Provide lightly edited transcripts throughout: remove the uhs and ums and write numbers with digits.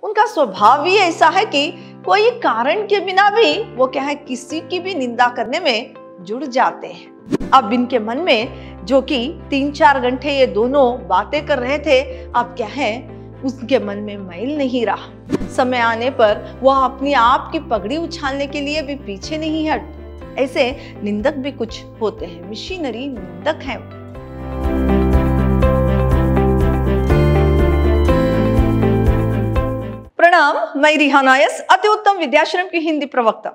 उनका स्वभाव ही ऐसा है कि कोई कारण के बिना भी वो क्या है किसी की भी निंदा करने में जुड़ जाते हैं। अब इनके मन में जो कि 3-4 घंटे ये दोनों बातें कर रहे थे, अब क्या है उसके मन में मैल नहीं रहा। समय आने पर वह अपनी आप की पगड़ी उछालने के लिए भी पीछे नहीं हट। ऐसे निंदक भी कुछ होते हैं, मिशनरी निंदक हैं। प्रणाम, मैं रिहाना यस, अति उत्तम विद्याश्रम की हिंदी प्रवक्ता।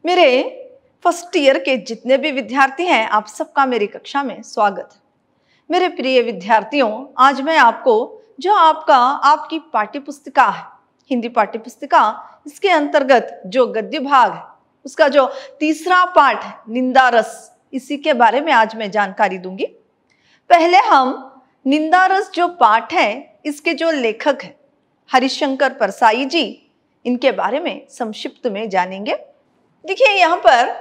मेरे फर्स्ट ईयर के जितने भी विद्यार्थी हैं, आप सबका मेरी कक्षा में स्वागत है। मेरे प्रिय विद्यार्थियों, आज मैं आपको जो आपकी पाठ्य पुस्तिका है, हिंदी पाठ्य पुस्तिका, इसके अंतर्गत जो गद्य भाग है उसका जो तीसरा पाठ है निंदा रस, इसी के बारे में आज मैं जानकारी दूंगी। पहले हम निंदा रस जो पाठ है इसके जो लेखक है हरिशंकर परसाई जी, इनके बारे में संक्षिप्त में जानेंगे। देखिए यहाँ पर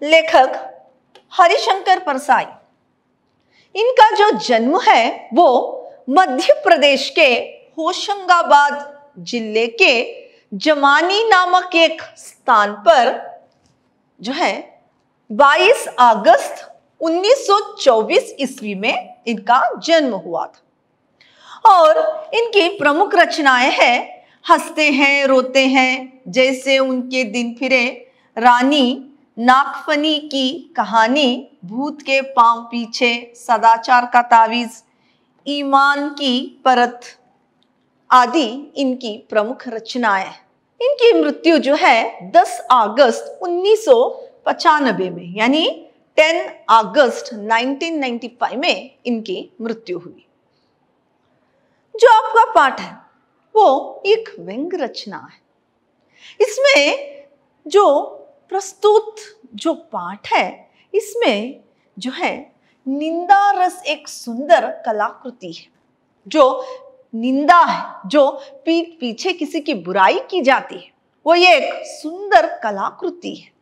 लेखक हरिशंकर परसाई, इनका जो जन्म है वो मध्य प्रदेश के होशंगाबाद जिले के जमानी नामक एक स्थान पर जो है 22 अगस्त 1924 ईस्वी में इनका जन्म हुआ था। और इनकी प्रमुख रचनाएं हैं हंसते हैं रोते हैं, जैसे उनके दिन फिरे, रानी, नागफनी की कहानी, भूत के पांव पीछे, सदाचार का तावीज, ईमान की परत आदि इनकी प्रमुख रचनाएं। इनकी मृत्यु जो है 10 अगस्त 1995 में, यानी 10 अगस्त 1995 में इनकी मृत्यु हुई। जो आपका पाठ है वो एक व्यंग रचना है। इसमें जो प्रस्तुत जो पाठ है इसमें जो है निंदा रस एक सुंदर कलाकृति है। जो निंदा है, जो पीठ पीछे किसी की बुराई की जाती है, वो ये एक सुंदर कलाकृति है।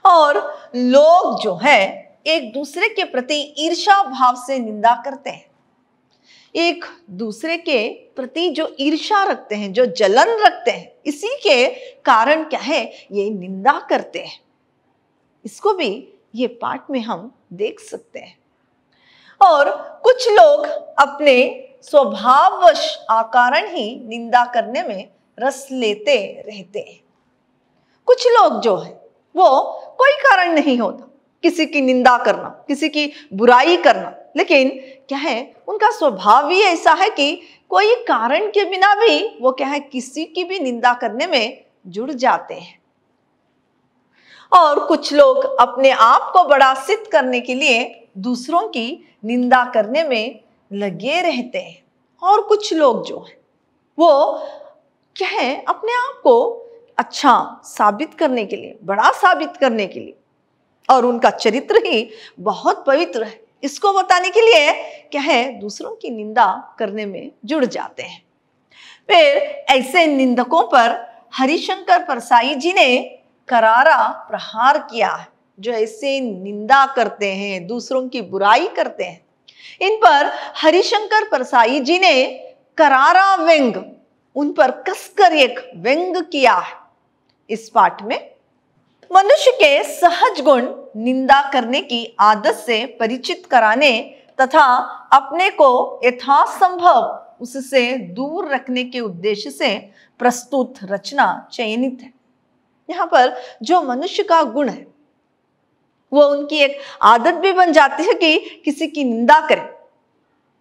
और लोग जो है एक दूसरे के प्रति ईर्ष्या भाव से निंदा करते हैं, एक दूसरे के प्रति जो ईर्ष्या रखते हैं, जो जलन रखते हैं, इसी के कारण क्या है ये निंदा करते हैं। इसको भी ये पाठ में हम देख सकते हैं। और कुछ लोग अपने स्वभाववश आकारण ही निंदा करने में रस लेते रहते हैं। कुछ लोग जो है वो कोई कारण नहीं होता किसी की निंदा करना, किसी की बुराई करना, लेकिन क्या है उनका स्वभाव ही ऐसा है कि कोई कारण के बिना भी वो क्या है किसी की भी निंदा करने में जुड़ जाते हैं। और कुछ लोग अपने आप को बड़ा सिद्ध करने के लिए दूसरों की निंदा करने में लगे रहते हैं। और कुछ लोग जो है वो क्या है अपने आप को अच्छा साबित करने के लिए, बड़ा साबित करने के लिए, और उनका चरित्र ही बहुत पवित्र है, इसको बताने के लिए क्या है दूसरों की निंदा करने में जुड़ जाते हैं। फिर ऐसे निंदकों पर हरिशंकर परसाई जी ने करारा प्रहार किया है। जो ऐसे निंदा करते हैं, दूसरों की बुराई करते हैं, इन पर हरिशंकर परसाई जी ने करारा व्यंग, उन पर कसकर एक व्यंग किया है। इस पाठ में मनुष्य के सहज गुण निंदा करने की आदत से परिचित कराने तथा अपने को यथासंभव उससे दूर रखने के उद्देश्य से प्रस्तुत रचना चयनित है। यहाँ पर जो मनुष्य का गुण है वो उनकी एक आदत भी बन जाती है कि किसी की निंदा करें।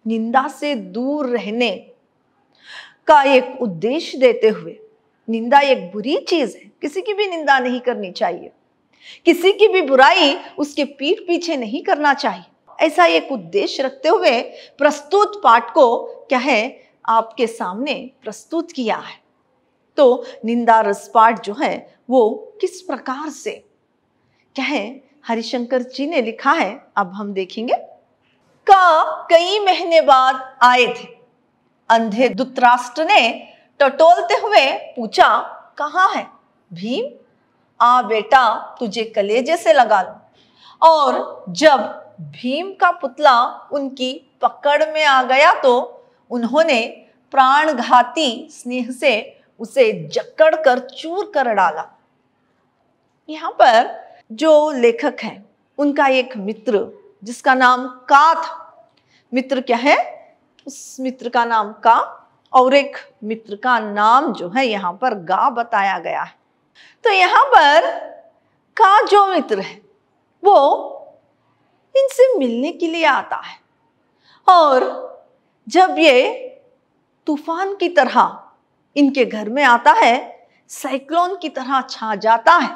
निंदा से दूर रहने का एक उद्देश्य देते हुए, निंदा एक बुरी चीज है, किसी की भी निंदा नहीं करनी चाहिए, किसी की भी बुराई उसके पीठ पीछे नहीं करना चाहिए, ऐसा एक उद्देश्य रखते हुए प्रस्तुत पाठ को क्या है आपके सामने प्रस्तुत किया है। तो निंदा रस पाठ जो है वो किस प्रकार से क्या है हरिशंकर जी ने लिखा है, अब हम देखेंगे। कई महीने बाद आए थे, अंधे धृतराष्ट्र ने टटोलते हुए पूछा, कहाँ है भीम? आ बेटा, तुझे कलेजे से लगा लो। और जब भीम का पुतला उनकी पकड़ में आ गया तो उन्होंने प्राणघाती स्नेह से उसे जकड़ कर चूर कर डाला। यहाँ पर जो लेखक है उनका एक मित्र जिसका नाम का था, मित्र क्या है, उस मित्र का नाम का, और एक मित्र का नाम जो है यहाँ पर गा बताया गया है। तो यहाँ पर का जो मित्र है वो इनसे मिलने के लिए आता है, और जब ये तूफान की तरह इनके घर में आता है, साइक्लोन की तरह छा जाता है।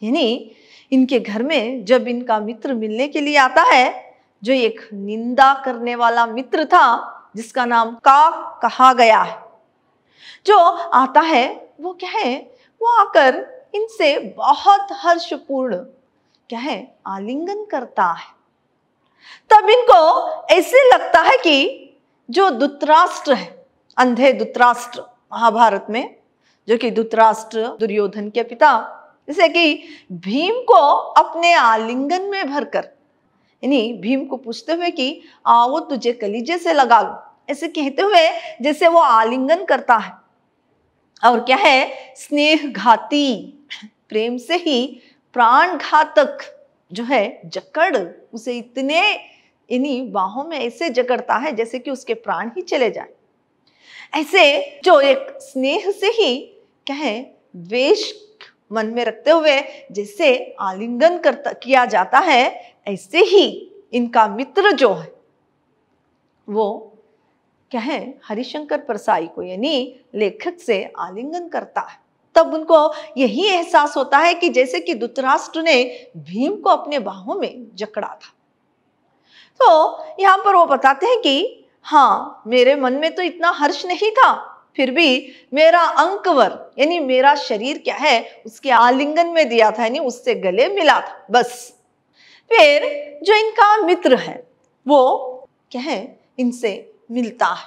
यानी इनके घर में जब इनका मित्र मिलने के लिए आता है, जो एक निंदा करने वाला मित्र था जिसका नाम का कहा गया है, जो आता है वो क्या है, वो आकर इनसे बहुत हर्षपूर्ण क्या है, आलिंगन करता है। तब इनको ऐसे लगता है कि जो धृतराष्ट्र है, अंधे धृतराष्ट्र महाभारत में, जो कि धृतराष्ट्र दुर्योधन के पिता, जैसे कि भीम को अपने आलिंगन में भरकर, यानी भीम को पूछते हुए कि आओ तुझे कलीजे से लगा लो, ऐसे कहते हुए जैसे वो आलिंगन करता है, और क्या है, स्नेहघाती प्रेम से ही प्राणघातक जो है जकड़ उसे इतने इन्हीं बाहों में ऐसे जकड़ता है जैसे कि उसके प्राण ही चले जाए। ऐसे जो एक स्नेह से ही क्या है, द्वेष मन में रखते हुए जैसे आलिंगन किया जाता है, ऐसे ही इनका मित्र जो है वो क्या है, हरिशंकर परसाई को यानी लेखक से आलिंगन करता है। तब उनको यही एहसास होता है कि जैसे कि धृतराष्ट्र ने भीम को अपने बाहों में जकड़ा था। तो यहाँ पर वो बताते हैं कि हाँ, मेरे मन में तो इतना हर्ष नहीं था, फिर भी मेरा अंकवर यानी मेरा शरीर क्या है, उसके आलिंगन में दिया था, यानी उससे गले मिला था, बस। फिर जो इनका मित्र है वो क्या है, इनसे मिलता है।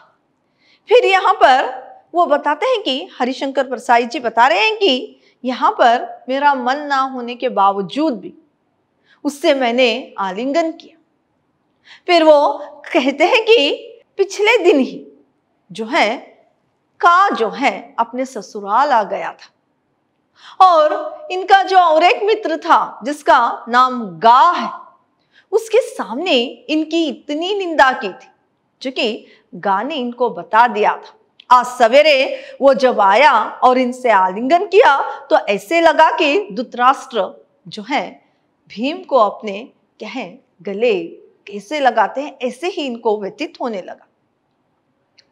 फिर यहाँ पर वो बताते हैं कि हरिशंकर परसाई जी बता रहे हैं कि यहाँ पर मेरा मन ना होने के बावजूद भी उससे मैंने आलिंगन किया। फिर वो कहते हैं कि पिछले दिन ही जो है का जो है अपने ससुराल आ गया था, और इनका जो और एक मित्र था जिसका नाम गा है, उसके सामने इनकी इतनी निंदा की थी, जो कि गा ने इनको बता दिया था। आज सवेरे वो जब आया और इनसे आलिंगन किया तो ऐसे लगा कि धृतराष्ट्र जो है भीम को अपने क्या है गले कैसे लगाते हैं, ऐसे ही इनको व्यतीत होने लगा।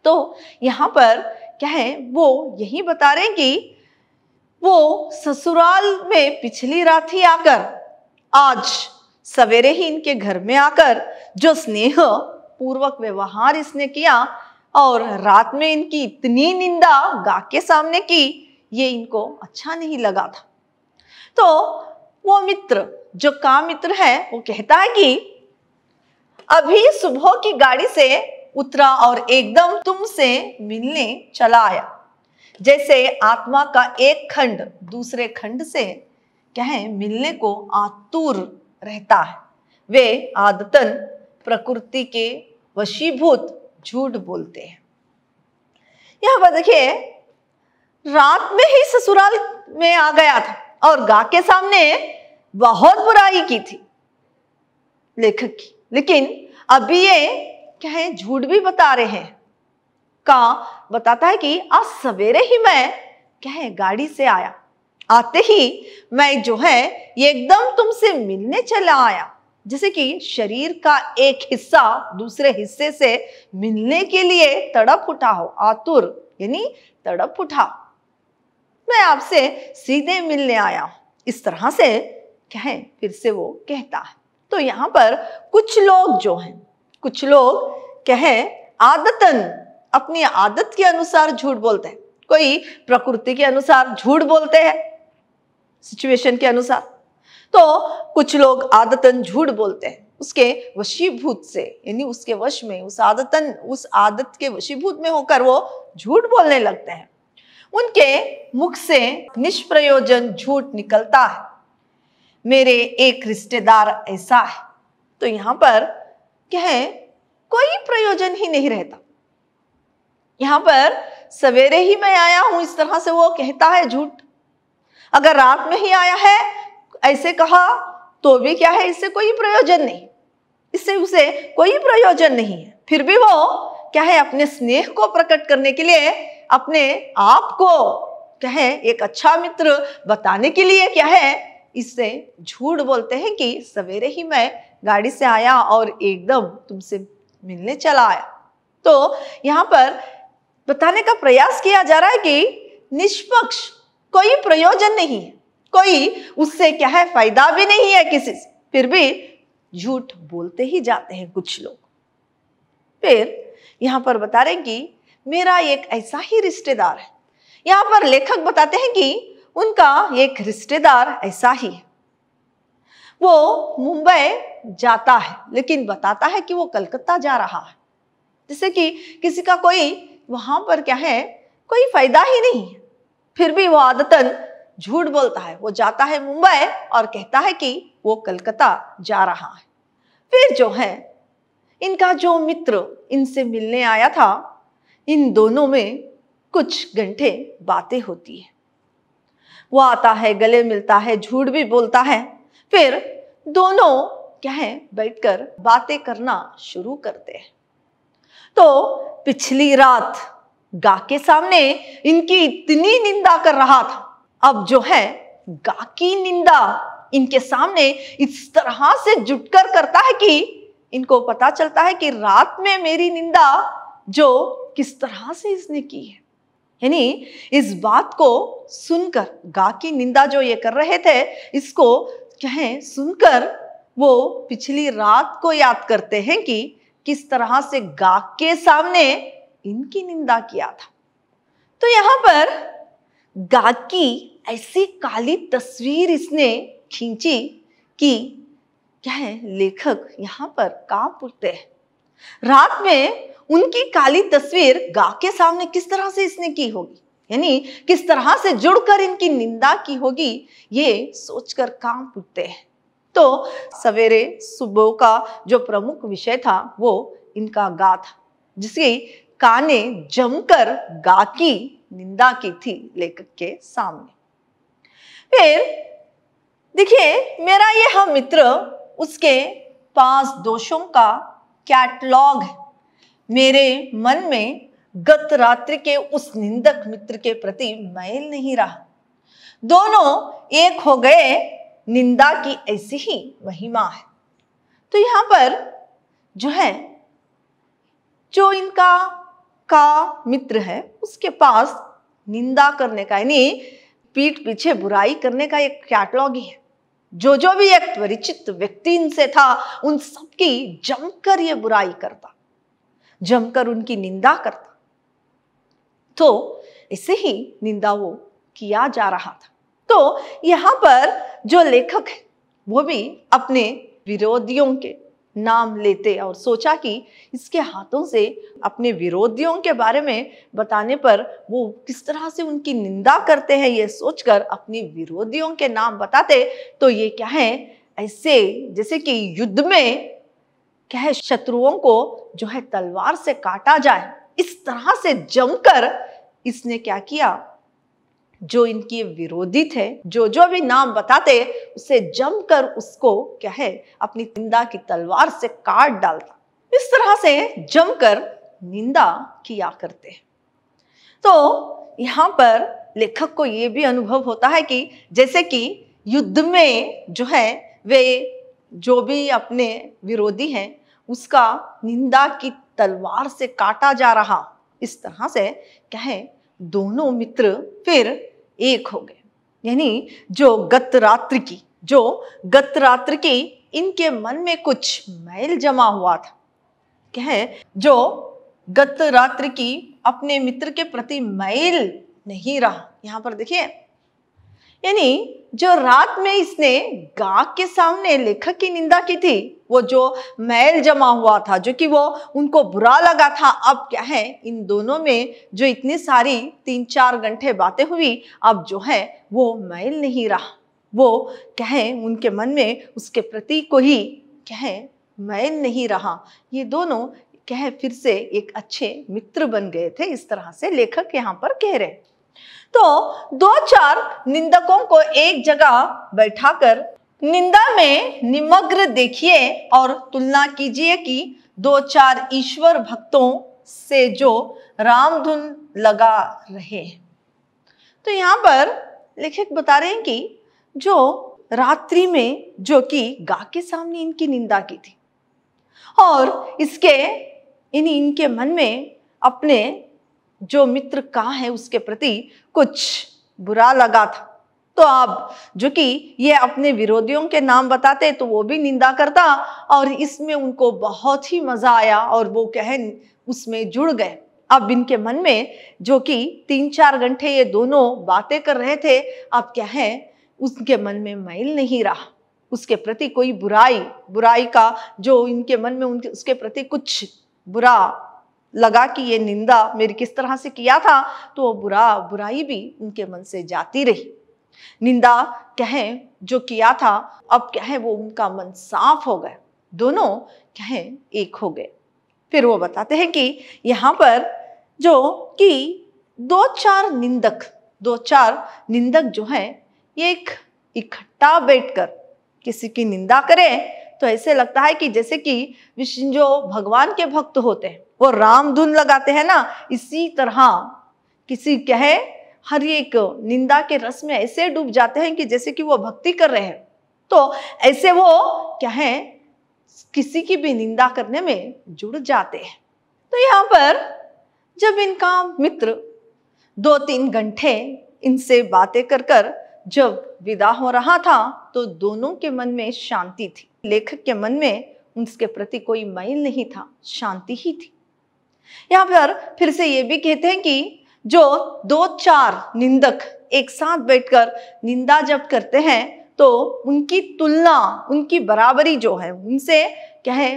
तो यहाँ पर क्या है, वो यही बता रहे हैं कि वो ससुराल में पिछली रात ही आकर आज सवेरे ही इनके घर में आकर जो स्नेह पूर्वक व्यवहार इसने किया, और रात में इनकी इतनी निंदा गा के सामने की, ये इनको अच्छा नहीं लगा था। तो वो मित्र जो का मित्र है वो कहता है कि अभी सुबह की गाड़ी से उतरा और एकदम तुमसे मिलने चला आया, जैसे आत्मा का एक खंड दूसरे खंड से क्या है मिलने को आतुर रहता है। वे आदतन प्रकृति के वशीभूत झूठ बोलते हैं। यहाँ पर देखिए, रात में ही ससुराल में आ गया था और गा के सामने बहुत बुराई की थी लेखक की, लेकिन अभी ये क्या है झूठ भी बता रहे हैं। का बताता है कि आज सवेरे ही मैं क्या है गाड़ी से आया, आते ही मैं जो है ये एकदम तुमसे मिलने चला आया, जैसे कि शरीर का एक हिस्सा दूसरे हिस्से से मिलने के लिए तड़प उठा हो, आतुर यानी तड़प उठा, मैं आपसे सीधे मिलने आया हूं, इस तरह से क्या है फिर से वो कहता है। तो यहाँ पर कुछ लोग जो हैं, कुछ लोग क्या है आदतन अपनी आदत के अनुसार झूठ बोलते हैं, कोई प्रकृति के अनुसार झूठ बोलते हैं सिचुएशन के अनुसार, तो कुछ लोग आदतन झूठ बोलते हैं उसके वशीभूत से, यानी उसके वश में उस आदत के वशीभूत में होकर वो झूठ बोलने लगते हैं। उनके मुख से निष्प्रयोजन झूठ निकलता है, मेरे एक रिश्तेदार ऐसा है। तो यहाँ पर क्या है कोई प्रयोजन ही नहीं रहता, यहाँ पर सवेरे ही मैं आया हूं इस तरह से वो कहता है झूठ। अगर रात में ही आया है ऐसे कहा तो भी क्या है, इससे कोई प्रयोजन नहीं, इससे उसे कोई प्रयोजन नहीं है। फिर भी वो क्या है, अपने स्नेह को प्रकट करने के लिए, अपने आप को क्या है एक अच्छा मित्र बताने के लिए क्या है, इससे झूठ बोलते हैं कि सवेरे ही मैं गाड़ी से आया और एकदम तुमसे मिलने चला आया। तो यहाँ पर बताने का प्रयास किया जा रहा है कि निष्पक्ष कोई प्रयोजन नहीं है, कोई उससे क्या है फायदा भी नहीं है किसी से, फिर भी झूठ बोलते ही जाते हैं कुछ लोग। फिर यहाँ पर बता रहे हैं कि मेरा एक ऐसा ही रिश्तेदार है। यहाँ पर लेखक बताते हैं कि उनका एक रिश्तेदार ऐसा ही है। वो मुंबई जाता है लेकिन बताता है कि वो कलकत्ता जा रहा है, जैसे कि किसी का कोई वहां पर क्या है कोई फायदा ही नहीं है, फिर भी वो आदतन झूठ बोलता है। वो जाता है मुंबई और कहता है कि वो कलकत्ता जा रहा है। फिर जो है इनका जो मित्र इनसे मिलने आया था, इन दोनों में कुछ घंटे बातें होती है। वो आता है, गले मिलता है, झूठ भी बोलता है, फिर दोनों क्या है बैठकर बातें करना शुरू करते हैं। तो पिछली रात गा के सामने इनकी इतनी निंदा कर रहा था, अब जो है गा की निंदा इनके सामने इस तरह से जुटकर करता है कि इनको पता चलता है कि रात में मेरी निंदा जो किस तरह से इसने की है। यानी इस बात को सुनकर, गा की निंदा जो ये कर रहे थे, इसको क्या है सुनकर वो पिछली रात को याद करते हैं कि किस तरह से गा के सामने इनकी निंदा किया था। तो यहाँ पर गा की ऐसी काली तस्वीर इसने खींची कि क्या है लेखक यहाँ पर कांप उठते हैं। रात में उनकी काली तस्वीर गा के सामने किस तरह से इसने की होगी, यानी किस तरह से जुड़कर इनकी निंदा की होगी, ये सोचकर कांप उठते हैं। तो सवेरे सुबह का जो प्रमुख विषय था वो इनका गा था, जिसकी काने जमकर गा की निंदा की थी लेखक के सामने। फिर देखिए मेरा यह मित्र, उसके 5 दोषों का कैटलॉग है। मेरे मन में गत रात्रि के उस निंदक मित्र के प्रति मैल नहीं रहा। दोनों एक हो गए, निंदा की ऐसी ही महिमा है। तो यहाँ पर जो है, जो इनका का मित्र है उसके पास निंदा करने का, यानी पीठ पीछे बुराई करने का एक कैटलॉग ही है। जो भी एक परिचित व्यक्ति इनसे था, उन सबकी जमकर ये बुराई करता, जमकर उनकी निंदा करता। तो ऐसे ही निंदा वो किया जा रहा था। तो यहाँ पर जो लेखक है वो भी अपने विरोधियों के नाम लेते और सोचा कि इसके हाथों से अपने विरोधियों के बारे में बताने पर वो किस तरह से उनकी निंदा करते हैं, ये सोचकर अपने विरोधियों के नाम बताते तो ये क्या है, ऐसे जैसे कि युद्ध में क्या है शत्रुओं को जो है तलवार से काटा जाए, इस तरह से जमकर इसने क्या किया, जो इनके विरोधी थे, जो भी नाम बताते उसे जमकर उसको क्या है अपनी निंदा की तलवार से काट डालता। इस तरह से जमकर निंदा किया करते हैं। तो यहाँ पर लेखक को ये भी अनुभव होता है कि जैसे कि युद्ध में जो है वे जो भी अपने विरोधी हैं उसका निंदा की तलवार से काटा जा रहा, इस तरह से क्या है दोनों मित्र फिर एक हो गए। यानी जो गत रात्रि की इनके मन में कुछ मैल जमा हुआ था, क्या है जो गत रात्रि की अपने मित्र के प्रति मैल नहीं रहा। यहाँ पर देखिए, यानी जो रात में इसने गा के सामने लेखक की निंदा की थी, वो जो मैल जमा हुआ था, जो कि वो उनको बुरा लगा था, अब क्या है इन दोनों में जो इतनी सारी 3-4 घंटे बातें हुई, अब जो है वो मैल नहीं रहा। वो क्या है उनके मन में उसके प्रति कोई क्या है मैल नहीं रहा। ये दोनों क्या है फिर से एक अच्छे मित्र बन गए थे, इस तरह से लेखक यहाँ पर कह रहे। तो 2-4 निंदकों को एक जगह बैठाकर निंदा में निमग्न देखिए और तुलना कीजिए कि 2-4 ईश्वर भक्तों से जो रामधुन लगा रहे हैं। तो यहाँ पर लेखक बता रहे हैं कि जो रात्रि में जो कि गा के सामने इनकी निंदा की थी और इनके मन में अपने जो मित्र का है उसके प्रति कुछ बुरा लगा था। तो अब जो कि ये अपने विरोधियों के नाम बताते तो वो भी निंदा करता और इसमें उनको बहुत ही मजा आया और वो उसमें जुड़ गए। अब इनके मन में जो कि 3-4 घंटे ये दोनों बातें कर रहे थे, अब उसके मन में मैल नहीं रहा, उसके प्रति कोई बुराई का जो इनके मन में उसके प्रति कुछ बुरा लगा कि ये निंदा मेरी किस तरह से किया था, तो वो बुराई भी उनके मन से जाती रही। निंदा जो किया था अब वो उनका मन साफ हो गया, दोनों एक हो गए। फिर वो बताते हैं कि यहाँ पर जो कि 2-4 निंदक जो है ये एक इकट्ठा बैठकर किसी की निंदा करें तो ऐसे लगता है कि जैसे कि जो भगवान के भक्त होते हैं वो रामधुन लगाते हैं ना, इसी तरह किसी हर एक निंदा के रस में ऐसे डूब जाते हैं कि जैसे कि वो भक्ति कर रहे हैं। तो ऐसे वो किसी की भी निंदा करने में जुड़ जाते हैं। तो यहाँ पर जब इनका मित्र 2-3 घंटे इनसे बातें कर जब विदा हो रहा था तो दोनों के मन में शांति थी। लेखक के मन में उसके प्रति कोई मैल नहीं था, शांति ही थी। यहाँ पर फिर से ये भी कहते हैं कि जो 2-4 निंदक एक साथ बैठकर निंदा जब करते हैं तो उनकी तुलना, उनकी बराबरी जो है उनसे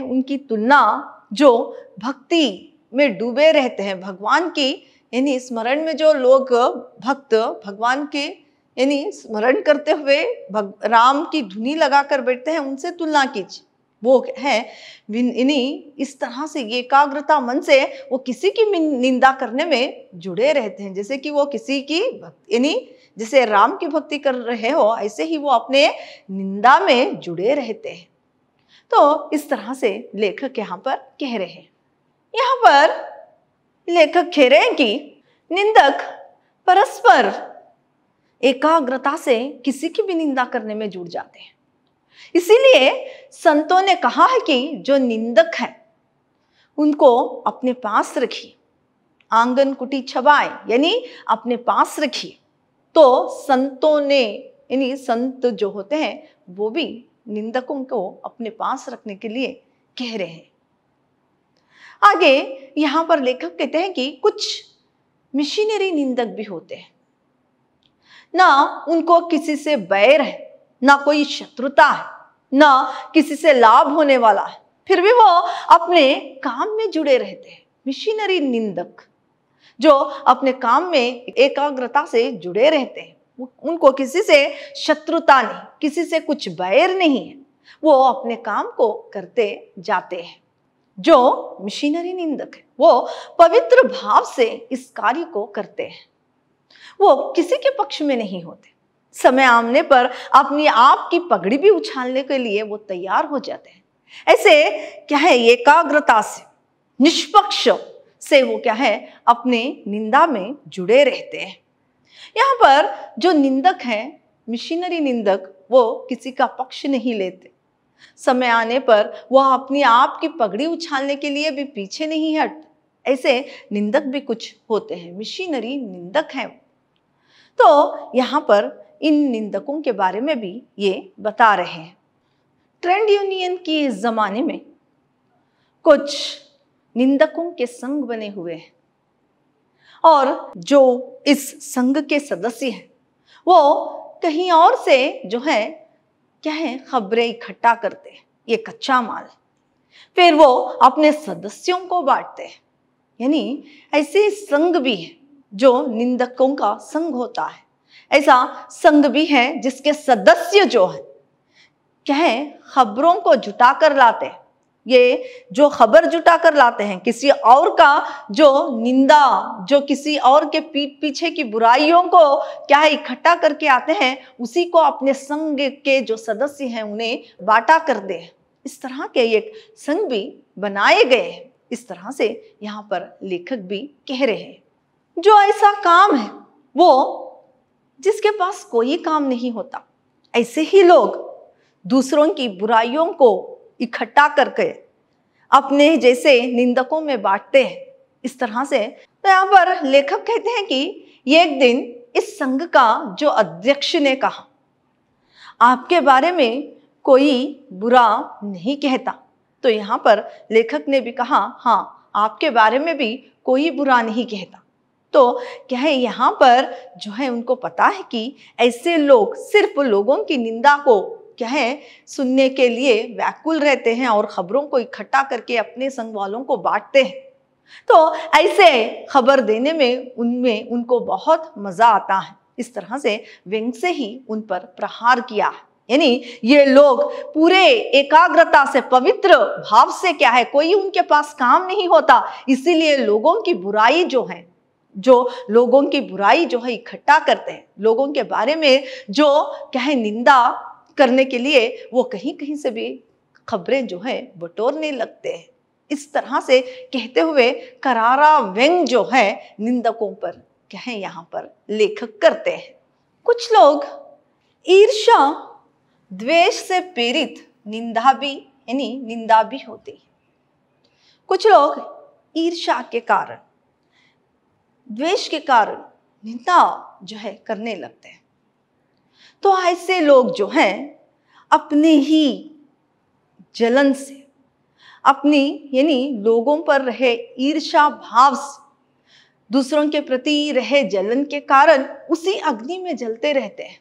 उनकी तुलना जो भक्ति में डूबे रहते हैं, भगवान की यानी स्मरण में जो लोग भक्त भगवान के यानी स्मरण करते हुए राम की धुनी लगाकर बैठते हैं, उनसे तुलना कीजिए। वो इस तरह से ये एकाग्रता मन से वो किसी की निंदा करने में जुड़े रहते हैं, जैसे कि वो किसी की जैसे राम की भक्ति कर रहे हो ऐसे ही वो अपने निंदा में जुड़े रहते हैं। तो इस तरह से लेखक यहाँ पर कह रहे हैं। यहाँ पर लेखक कह रहे हैं कि निंदक परस्पर एकाग्रता से किसी की भी निंदा करने में जुड़ जाते हैं। इसीलिए संतों ने कहा है कि जो निंदक है उनको अपने पास रखिए, आंगन कुटी छबाए यानी अपने पास रखिए। तो संतों ने संत जो होते हैं वो भी निंदकों को अपने पास रखने के लिए कह रहे हैं। आगे यहाँ पर लेखक कहते हैं कि कुछ मिशनरी निंदक भी होते हैं, ना उनको किसी से बैर है, ना कोई शत्रुता है, ना किसी से लाभ होने वाला है, फिर भी वो अपने काम में जुड़े रहते हैं। मिशनरी निंदक जो अपने काम में एकाग्रता से जुड़े रहते हैं, उनको किसी से शत्रुता नहीं, किसी से कुछ बैर नहीं है, वो अपने काम को करते जाते हैं। जो मिशनरी निंदक है वो पवित्र भाव से इस कार्य को करते हैं, वो किसी के पक्ष में नहीं होते। समय आने पर अपनी आप की पगड़ी भी उछालने के लिए वो तैयार हो जाते हैं। ऐसे एकाग्रता से निष्पक्ष से वो अपने निंदा में जुड़े रहते हैं। यहाँ पर जो निंदक है, मिशनरी निंदक, वो किसी का पक्ष नहीं लेते। समय आने पर वह अपनी आप की पगड़ी उछालने के लिए भी पीछे नहीं हटते। ऐसे निंदक भी कुछ होते हैं, मिशनरी निंदक हैं। तो यहाँ पर इन निंदकों के बारे में भी ये बता रहे हैं। ट्रेड यूनियन की इस जमाने में कुछ निंदकों के संघ बने हुए हैं और जो इस संघ के सदस्य हैं वो कहीं और से जो खबरें इकट्ठा करते हैं, ये कच्चा माल, फिर वो अपने सदस्यों को बांटते हैं। यानी ऐसे संघ भी है जो निंदकों का संघ होता है, ऐसा संघ भी है जिसके सदस्य जो है खबरों को जुटा कर लाते हैं ये जो खबर जुटा कर लाते हैं, किसी और का जो निंदा, जो किसी और के पीठ पीछे की बुराइयों को क्या है इकट्ठा करके आते हैं, उसी को अपने संघ के जो सदस्य हैं उन्हें बांटा कर दे। इस तरह के एक संघ भी बनाए गए हैं। इस तरह से यहाँ पर लेखक भी कह रहे हैं, जो ऐसा काम है वो जिसके पास कोई काम नहीं होता, ऐसे ही लोग दूसरों की बुराइयों को इकट्ठा करके अपने जैसे निंदकों में बांटते हैं। इस तरह से तो यहाँ पर लेखक कहते हैं कि एक दिन इस संघ का जो अध्यक्ष ने कहा, आपके बारे में कोई बुरा नहीं कहता। तो यहाँ पर लेखक ने भी कहा, हाँ, आपके बारे में भी कोई बुरा नहीं कहता। तो क्या है, यहाँ पर जो है उनको पता है कि ऐसे लोग सिर्फ लोगों की निंदा को क्या है सुनने के लिए व्याकुल रहते हैं और खबरों को इकट्ठा करके अपने संग वालों को बांटते हैं। तो ऐसे खबर देने में उनको बहुत मजा आता है। इस तरह से व्यंग से ही उन पर प्रहार किया है। यानी ये लोग पूरे एकाग्रता से, पवित्र भाव से क्या है, कोई उनके पास काम नहीं होता, इसीलिए लोगों की बुराई जो है, जो लोगों की बुराई जो है इकट्ठा करते हैं, लोगों के बारे में जो क्या है निंदा करने के लिए वो कहीं कहीं से भी खबरें जो है बटोरने लगते हैं। इस तरह से कहते हुए करारा व्यंग जो है निंदकों पर क्या है यहाँ पर लेखक करते हैं। कुछ लोग ईर्ष्या द्वेष से प्रेरित निंदा भी होती है। कुछ लोग ईर्ष्या के कारण, द्वेष के कारण निंदा जो है करने लगते हैं। तो ऐसे लोग जो हैं अपने ही जलन से, अपनी लोगों पर रहे ईर्ष्या भाव से, दूसरों के प्रति रहे जलन के कारण उसी अग्नि में जलते रहते हैं।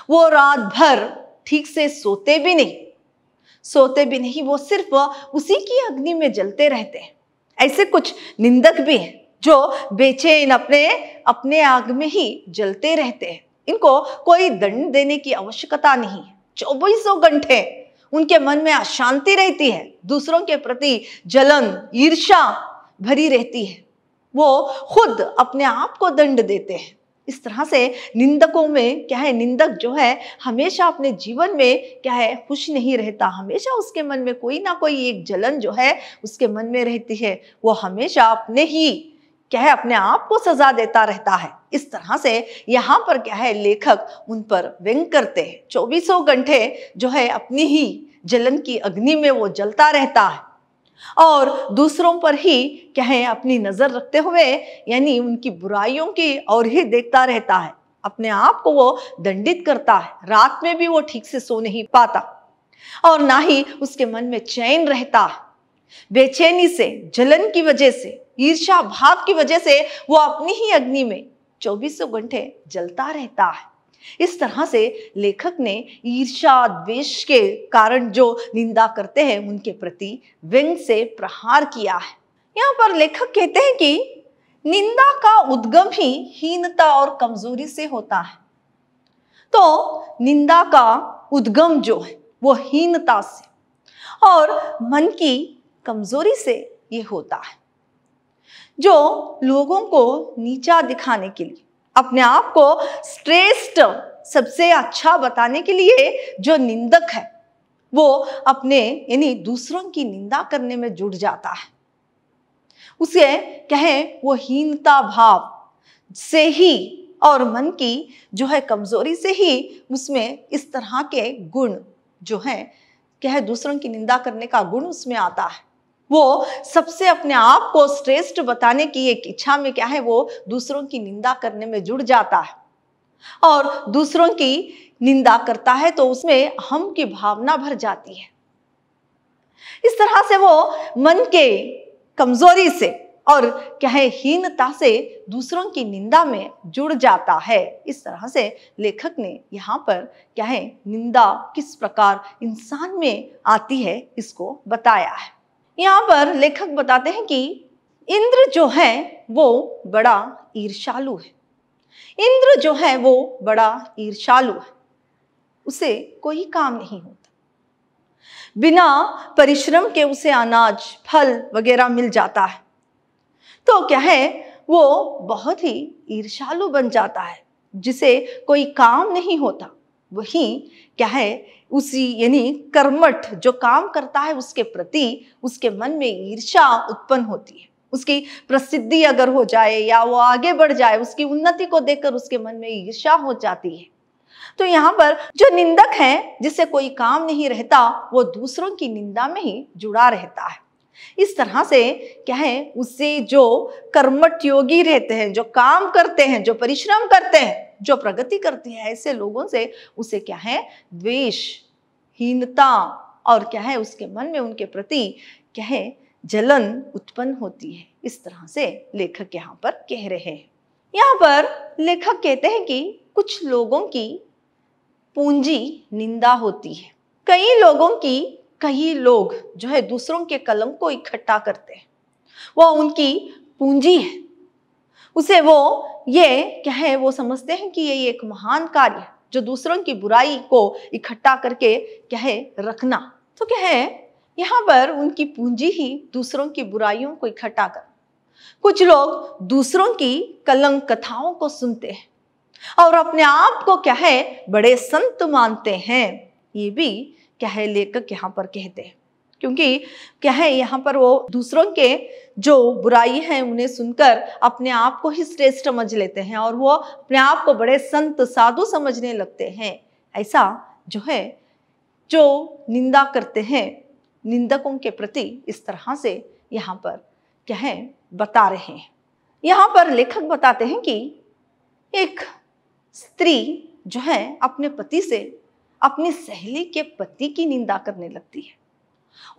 वो रात भर ठीक से सोते भी नहीं, वो सिर्फ उसी की अग्नि में जलते रहते हैं। ऐसे कुछ निंदक भी हैं जो बेचैन अपने आग में ही जलते रहते हैं। इनको कोई दंड देने की आवश्यकता नहीं है। 24 घंटे उनके मन में अशांति रहती है, दूसरों के प्रति जलन, ईर्ष्या भरी रहती है। वो खुद अपने आप को दंड देते हैं। इस तरह से निंदकों में क्या है, निंदक जो है हमेशा अपने जीवन में क्या है खुश नहीं रहता। हमेशा उसके मन में कोई ना कोई एक जलन जो है उसके मन में रहती है। वो हमेशा अपने आप को सजा देता रहता है। इस तरह से यहाँ पर क्या है लेखक उन पर व्यंग करते हैं। 24 घंटे जो है अपनी ही जलन की अग्नि में वो जलता रहता है और दूसरों पर ही क्या है अपनी नजर रखते हुए यानी उनकी बुराइयों की ओर ही देखता रहता है। अपने आप को वो दंडित करता है। रात में भी वो ठीक से सो नहीं पाता और ना ही उसके मन में चैन रहता है। बेचैनी से, जलन की वजह से, ईर्ष्या भाव की वजह से वो अपनी ही अग्नि में 24 घंटे जलता रहता है। इस तरह से लेखक ने ईर्ष्या द्वेष के कारण जो निंदा करते हैं उनके प्रति व्यंग से प्रहार किया है। यहाँ पर लेखक कहते हैं कि निंदा का उद्गम ही हीनता और कमजोरी से होता है। तो निंदा का उद्गम जो है वो हीनता से और मन की कमजोरी से ये होता है। जो लोगों को नीचा दिखाने के लिए, अपने आप को श्रेष्ठ, सबसे अच्छा बताने के लिए जो निंदक है वो अपने दूसरों की निंदा करने में जुट जाता है। उसे कहें वो हीनता भाव से ही और मन की जो है कमजोरी से ही उसमें इस तरह के गुण जो है क्या है दूसरों की निंदा करने का गुण उसमें आता है। वो सबसे अपने आप को श्रेष्ठ बताने की एक इच्छा में क्या है वो दूसरों की निंदा करने में जुड़ जाता है और दूसरों की निंदा करता है तो उसमें अहम की भावना भर जाती है। इस तरह से वो मन के कमजोरी से और क्या है हीनता से दूसरों की निंदा में जुड़ जाता है। इस तरह से लेखक ने यहाँ पर क्या है निंदा किस प्रकार इंसान में आती है इसको बताया है। यहाँ पर लेखक बताते हैं कि इंद्र जो है वो बड़ा ईर्ष्यालु है। इंद्र जो है वो बड़ा ईर्ष्यालु है, उसे कोई काम नहीं होता। बिना परिश्रम के उसे अनाज, फल वगैरह मिल जाता है, तो क्या है वो बहुत ही ईर्ष्यालु बन जाता है। जिसे कोई काम नहीं होता वही क्या है उसी यानी कर्मठ जो काम करता है उसके प्रति उसके मन में ईर्ष्या उत्पन्न होती है। उसकी प्रसिद्धि अगर हो जाए या वो आगे बढ़ जाए, उसकी उन्नति को देखकर उसके मन में ईर्ष्या हो जाती है। तो यहाँ पर जो निंदक है, जिसे कोई काम नहीं रहता, वो दूसरों की निंदा में ही जुड़ा रहता है। इस तरह से क्या है उससे जो कर्मठ योगी रहते हैं, जो काम करते हैं, जो परिश्रम करते हैं, जो प्रगति करते हैं, ऐसे लोगों से उसे क्या है द्वेष, हीनता और क्या है उसके मन में उनके प्रति क्या है जलन उत्पन्न होती है। इस तरह से लेखक यहाँ पर कह रहे हैं। यहाँ पर लेखक कहते हैं कि कुछ लोगों की पूंजी निंदा होती है। कई लोग जो है दूसरों के कलंक को इकट्ठा करते हैं, वो उनकी पूंजी है। उसे वो ये क्या है वो समझते हैं कि ये एक महान कार्य है, जो दूसरों की बुराई को इकट्ठा करके क्या है रखना। तो क्या है यहाँ पर उनकी पूंजी ही दूसरों की बुराइयों को इकट्ठा कर। कुछ लोग दूसरों की कलंक कथाओं को सुनते हैं और अपने आप को क्या है बड़े संत मानते हैं। ये भी क्या है लेखक यहाँ पर कहते हैं, क्योंकि क्या है यहाँ पर वो दूसरों के जो बुराई है उन्हें सुनकर अपने आप को ही श्रेष्ठ समझ लेते हैं और वो अपने आप को बड़े संत साधु समझने लगते हैं। ऐसा जो है जो निंदा करते हैं निंदकों के प्रति इस तरह से यहाँ पर क्या है बता रहे हैं। यहाँ पर लेखक बताते हैं कि एक स्त्री जो है अपने पति से अपनी सहेली के पति की निंदा करने लगती है।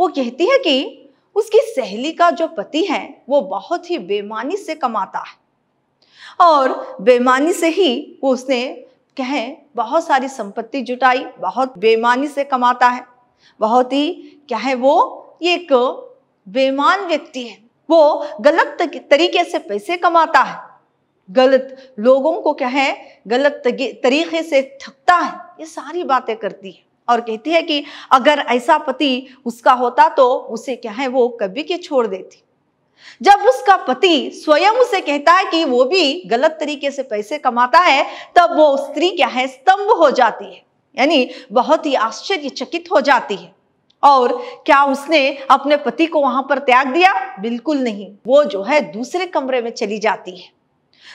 वो कहती है कि उसकी सहेली का जो पति है वो बहुत ही बेईमानी से कमाता है और बेईमानी से ही वो उसने क्या है बहुत सारी संपत्ति जुटाई, बहुत बेईमानी से कमाता है, बहुत ही क्या है वो एक बेईमान व्यक्ति है, वो गलत तरीके से पैसे कमाता है, गलत लोगों को क्या है गलत तरीके से ठगता है। ये सारी बातें करती है और कहती है कि अगर ऐसा पति उसका होता तो उसे क्या है वो कभी के छोड़ देती। जब उसका पति स्वयं उसे कहता है कि वो भी गलत तरीके से पैसे कमाता है, तब वो स्त्री क्या है स्तंभ हो जाती है, यानी बहुत ही आश्चर्यचकित हो जाती है। और क्या उसने अपने पति को वहां पर त्याग दिया? बिल्कुल नहीं, वो जो है दूसरे कमरे में चली जाती है।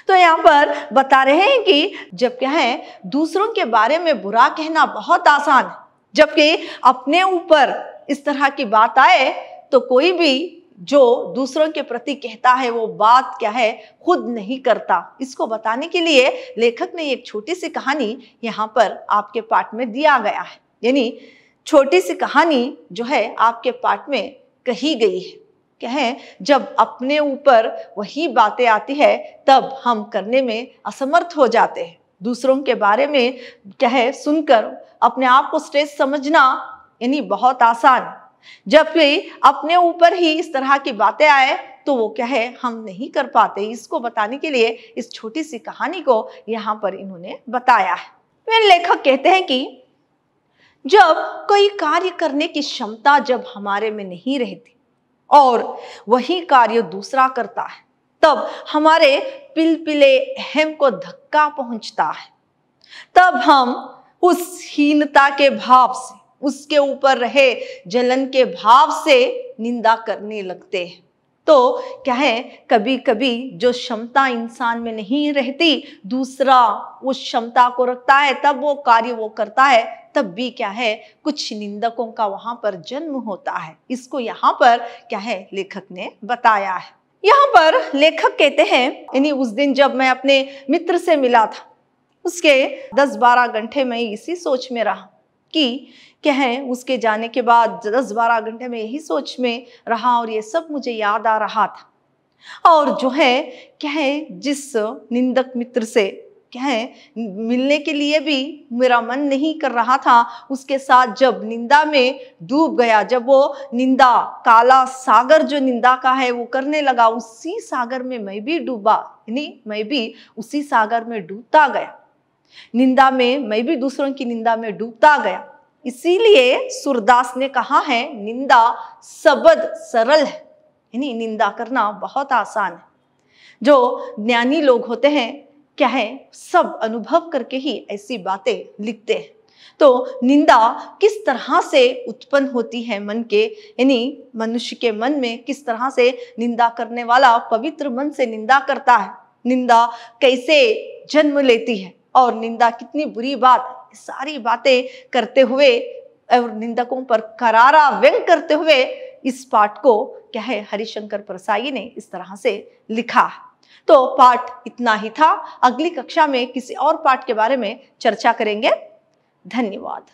तो यहाँ पर बता रहे हैं कि जब क्या है दूसरों के बारे में बुरा कहना बहुत आसान है, जबकि अपने ऊपर इस तरह की बात आए तो कोई भी जो दूसरों के प्रति कहता है वो बात क्या है खुद नहीं करता। इसको बताने के लिए लेखक ने एक छोटी सी कहानी यहाँ पर आपके पाठ में दिया गया है, यानी छोटी सी कहानी जो है आपके पाठ में कही गई है। क्या है जब अपने ऊपर वही बातें आती है तब हम करने में असमर्थ हो जाते हैं। दूसरों के बारे में क्या है सुनकर अपने आप को श्रेष्ठ समझना यानी बहुत आसान, जबकि अपने ऊपर ही इस तरह की बातें आए तो वो क्या है हम नहीं कर पाते। इसको बताने के लिए इस छोटी सी कहानी को यहाँ पर इन्होंने बताया है। फिर लेखक कहते हैं कि जब कोई कार्य करने की क्षमता जब हमारे में नहीं रहती और वही कार्य दूसरा करता है, तब हमारे पिलपिले अहम को धक्का पहुंचता है। तब हम उस हीनता के भाव से, उसके ऊपर रहे जलन के भाव से निंदा करने लगते हैं। तो क्या है कभी कभी जो क्षमता इंसान में नहीं रहती दूसरा उस क्षमता को रखता है, तब वो कार्य वो करता है, तब भी क्या है कुछ निंदकों का वहां पर जन्म होता है। इसको यहाँ पर क्या है लेखक ने बताया है। यहाँ पर लेखक कहते हैं यानी उस दिन जब मैं अपने मित्र से मिला था उसके 10-12 घंटे में इसी सोच में रहा कि क्या है उसके जाने के बाद 10-12 घंटे में यही सोच में रहा और ये सब मुझे याद आ रहा था। और जो है क्या है जिस निंदक मित्र से क्या है मिलने के लिए भी मेरा मन नहीं कर रहा था, उसके साथ जब निंदा में डूब गया, जब वो निंदा काला सागर जो निंदा का है वो करने लगा, उसी सागर में मैं भी डूबा, यानी मैं भी उसी सागर में डूबता गया। निंदा में मैं भी दूसरों की निंदा में डूबता गया। इसीलिए सूरदास ने कहा है निंदा सबद सरल है, यानी निंदा करना बहुत आसान है। जो ज्ञानी लोग होते हैं क्या है, सब अनुभव करके ही ऐसी बातें लिखते हैं। तो निंदा किस तरह से उत्पन्न होती है मन के, यानी मनुष्य के मन में किस तरह से निंदा करने वाला पवित्र मन से निंदा करता है, निंदा कैसे जन्म लेती है और निंदा कितनी बुरी बात, सारी बातें करते हुए और निंदकों पर करारा व्यंग करते हुए इस पाठ को क्या है हरिशंकर परसाई ने इस तरह से लिखा है। तो पाठ इतना ही था। अगली कक्षा में किसी और पाठ के बारे में चर्चा करेंगे। धन्यवाद।